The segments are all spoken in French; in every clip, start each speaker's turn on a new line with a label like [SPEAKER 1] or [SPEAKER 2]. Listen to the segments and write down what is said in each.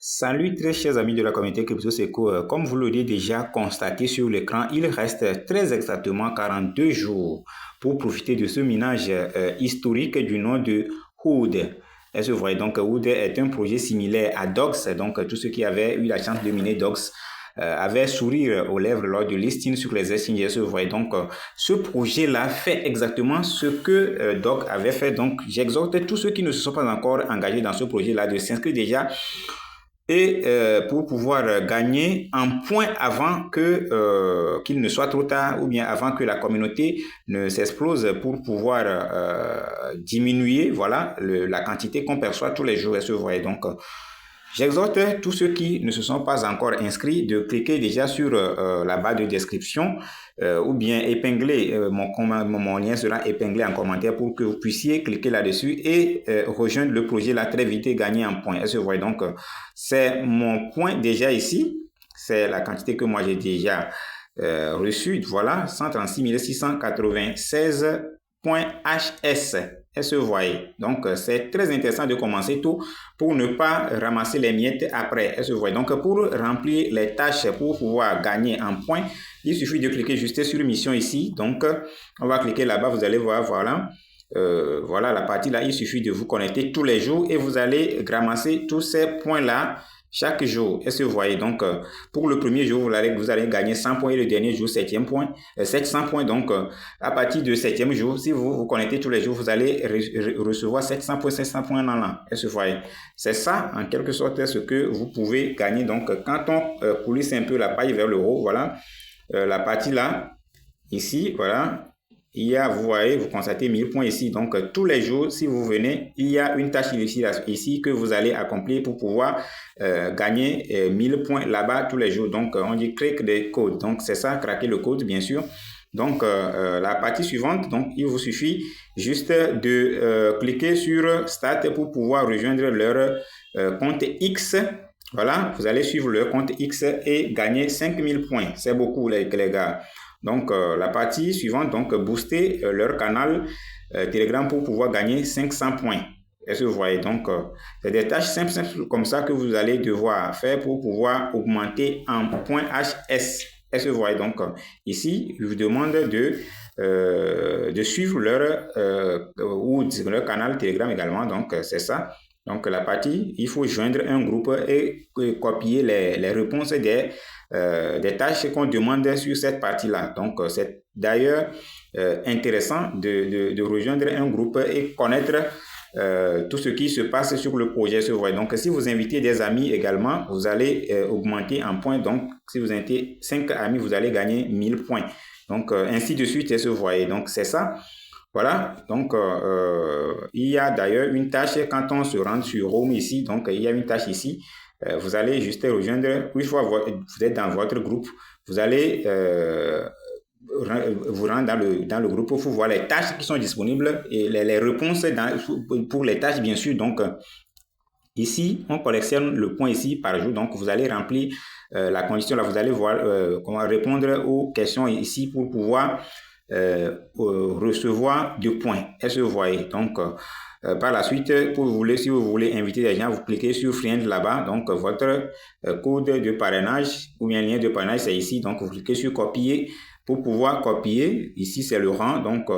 [SPEAKER 1] Salut très chers amis de la communauté CryptoSeco. Comme vous l'aurez déjà constaté sur l'écran, il reste très exactement 42 jours pour profiter de ce minage historique du nom de Hood. Est-ce vrai? Donc Hood est un projet similaire à Dox. Donc tous ceux qui avaient eu la chance de miner Dox avaient sourire aux lèvres lors de listing sur les exchanges. Est-ce vrai? Donc ce projet-là fait exactement ce que Dox avait fait. Donc j'exhorte tous ceux qui ne se sont pas encore engagés dans ce projet-là de s'inscrire déjà et pour pouvoir gagner un point avant que qu'il ne soit trop tard ou bien avant que la communauté ne s'explose pour pouvoir diminuer voilà la quantité qu'on perçoit tous les jours. Et vous voyez donc j'exhorte tous ceux qui ne se sont pas encore inscrits de cliquer déjà sur la barre de description ou bien épingler, mon lien sera épinglé en commentaire pour que vous puissiez cliquer là-dessus et rejoindre le projet là très vite et gagner un point. Est-ce que vous voyez donc c'est mon point déjà ici, c'est la quantité que moi j'ai déjà reçue, voilà, 136 696 points HS. Est-ce que vous voyez? Donc, c'est très intéressant de commencer tôt pour ne pas ramasser les miettes après. Est-ce que vous voyez? Donc, pour remplir les tâches, pour pouvoir gagner un point, il suffit de cliquer juste sur mission ici. Donc, on va cliquer là-bas, vous allez voir, voilà. Voilà la partie là, il suffit de vous connecter tous les jours et vous allez ramasser tous ces points-là chaque jour. Est-ce que vous voyez? Donc, pour le premier jour, vous allez gagner 100 points et le dernier jour, 7e point, 700 points. Donc, à partir du 7e jour, si vous vous connectez tous les jours, vous allez recevoir 700 points, 700 points dans l'an. Est-ce que vous voyez? C'est ça, en quelque sorte, ce que vous pouvez gagner. Donc, quand on coulisse un peu la paille vers le haut, voilà, la partie là, ici, voilà. Il y a, vous voyez, vous constatez 1000 points ici. Donc, tous les jours, si vous venez, il y a une tâche ici que vous allez accomplir pour pouvoir gagner 1000 points là-bas tous les jours. Donc, on dit crack des codes. Donc, c'est ça, craquer le code, bien sûr. Donc, la partie suivante, donc, il vous suffit juste de cliquer sur Start pour pouvoir rejoindre leur compte X. Voilà, vous allez suivre leur compte X et gagner 5000 points. C'est beaucoup, les gars. Donc, la partie suivante, donc, booster leur canal Telegram pour pouvoir gagner 500 points. Est-ce que vous voyez? Donc, c'est des tâches simples comme ça que vous allez devoir faire pour pouvoir augmenter en points HS. Est-ce que vous voyez? Donc, ici, je vous demande de suivre leur canal Telegram également. Donc, c'est ça. Donc, la partie, il faut joindre un groupe et copier les réponses des tâches qu'on demande sur cette partie-là. Donc, c'est d'ailleurs intéressant de rejoindre un groupe et connaître tout ce qui se passe sur le projet. Donc, si vous invitez des amis également, vous allez augmenter en points. Donc, si vous invitez 5 amis, vous allez gagner 1000 points. Donc, ainsi de suite, vous voyez. Donc, c'est ça. Voilà, donc il y a d'ailleurs une tâche quand on se rend sur Home ici, donc il y a une tâche ici, vous allez juste rejoindre, une fois vous êtes dans votre groupe, vous allez vous rendre dans le groupe pour voir les tâches qui sont disponibles et les réponses pour les tâches bien sûr. Donc ici, on collectionne le point ici par jour, donc vous allez remplir la condition là, vous allez voir comment répondre aux questions ici pour pouvoir recevoir du points. Est-ce que vous voyez? Donc, par la suite, si vous voulez inviter des gens, vous cliquez sur Friend là-bas. Donc, votre code de parrainage ou bien lien de parrainage, c'est ici. Donc, vous cliquez sur Copier pour pouvoir copier. Ici, c'est le rang. Donc,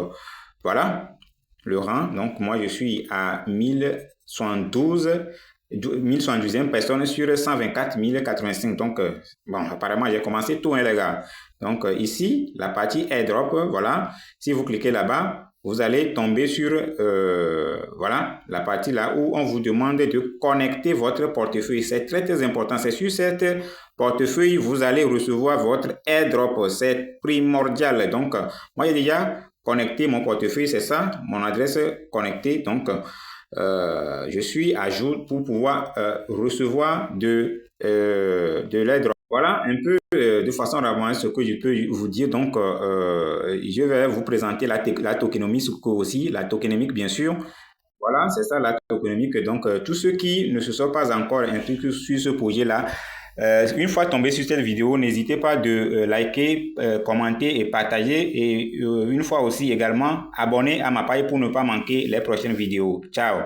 [SPEAKER 1] voilà, le rang. Donc, moi, je suis à 1112e personne sur 124 085. Donc, bon, apparemment, j'ai commencé tout, hein, les gars. Donc, ici, la partie airdrop, voilà. Si vous cliquez là-bas, vous allez tomber sur, voilà, la partie là où on vous demande de connecter votre portefeuille. C'est très, très important. C'est sur cette portefeuille, vous allez recevoir votre airdrop. C'est primordial. Donc, moi, j'ai déjà connecté mon portefeuille. C'est ça, mon adresse connectée. Donc, je suis à jour pour pouvoir recevoir de l'airdrop. Voilà un peu de façon rapide ce que je peux vous dire. Donc, je vais vous présenter la tokenomique aussi, la tokenomique bien sûr. Voilà, c'est ça la tokenomique. Donc, tous ceux qui ne se sont pas encore inscrits sur ce projet-là, une fois tombé sur cette vidéo, n'hésitez pas de liker, commenter et partager. Et une fois aussi également, abonner à ma page pour ne pas manquer les prochaines vidéos. Ciao!